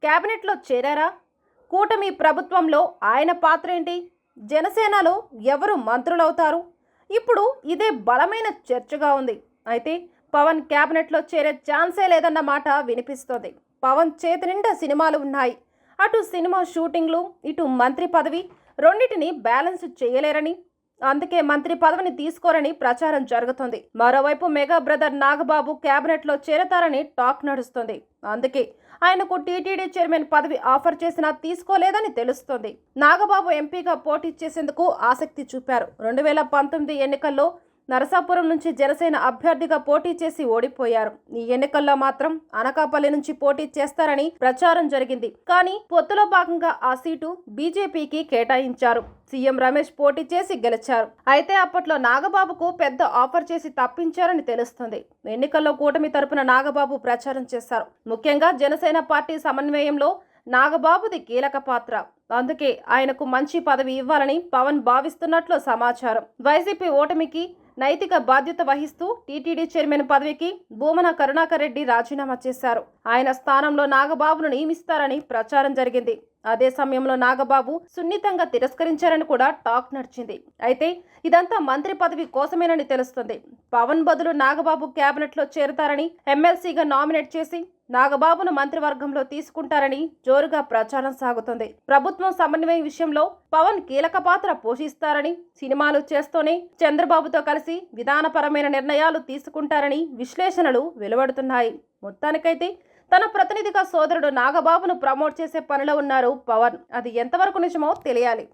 క్యాబినెట్లో చేరారా? కూటమి ప్రభుత్వంలో ఆయన పాత్ర ఏంటి? జనసేనలో ఎవరు మంత్రులవుతారు? ఇప్పుడు ఇదే బలమైన చర్చగా ఉంది. అయితే పవన్ క్యాబినెట్లో చేరే ఛాన్సే లేదన్న మాట వినిపిస్తోంది. పవన్ చేతి నిండా సినిమాలు ఉన్నాయి. అటు సినిమా షూటింగ్లు, ఇటు మంత్రి పదవి, రెండింటిని బ్యాలెన్స్ చేయలేరని, అందుకే మంత్రి పదవిని తీసుకోరని ప్రచారం జరుగుతుంది. మరోవైపు మెగా బ్రదర్ నాగబాబు క్యాబినెట్లో చేరతారని టాక్ నడుస్తుంది. అందుకే ఆయనకు టీటీడీ చైర్మన్ పదవి ఆఫర్ చేసినా తీసుకోలేదని తెలుస్తోంది. నాగబాబు ఎంపీగా పోటీ చేసేందుకు ఆసక్తి చూపారు. 2019 ఎన్నికల్లో నరసాపురం నుంచి జనసేన అభ్యర్థిగా పోటీ చేసి ఓడిపోయారు. ఈ ఎన్నికల్లో మాత్రం అనకాపల్లి నుంచి పోటీ చేస్తారని ప్రచారం జరిగింది. కానీ పొత్తులో భాగంగా ఆ సీటు బీజేపీకి కేటాయించారు. సీఎం రమేష్ పోటీ చేసి గెలిచారు. అయితే అప్పట్లో నాగబాబుకు పెద్ద ఆఫర్ చేసి తప్పించారని తెలుస్తుంది. ఎన్నికల్లో కూటమి తరపున నాగబాబు ప్రచారం చేశారు. ముఖ్యంగా జనసేన పార్టీ సమన్వయంలో నాగబాబుది కీలక పాత్ర. అందుకే ఆయనకు మంచి పదవి ఇవ్వాలని పవన్ భావిస్తున్నట్లు సమాచారం. వైసీపీ ఓటమికి నైతిక బాధ్యత వహిస్తూ టీటీడీ చైర్మన్ పదవికి భూమన కరుణాకర్ రెడ్డి రాజీనామా చేశారు. ఆయన స్థానంలో నాగబాబును నియమిస్తారని ప్రచారం జరిగింది. అదే సమయంలో నాగబాబు సున్నితంగా తిరస్కరించారని కూడా టాక్ నడిచింది. అయితే ఇదంతా మంత్రి పదవి కోసమేనని తెలుస్తుంది. పవన్ బదులు నాగబాబు క్యాబినెట్లో చేరతారని, ఎమ్మెల్సీగా నామినేట్ చేసి నాగబాబును మంత్రివర్గంలో తీసుకుంటారని జోరుగా ప్రచారం సాగుతుంది. ప్రభుత్వం సమన్వయం విషయంలో పవన్ కీలక పాత్ర పోషిస్తారని, సినిమాలు చేస్తూనే చంద్రబాబుతో కలిసి విధానపరమైన నిర్ణయాలు తీసుకుంటారని విశ్లేషణలు వెలువడుతున్నాయి. మొత్తానికైతే తన ప్రతినిధిగా సోదరుడు నాగబాబును ప్రమోట్ చేసే పనిలో ఉన్నారు పవన్. అది ఎంతవరకు నిజమో తెలియాలి.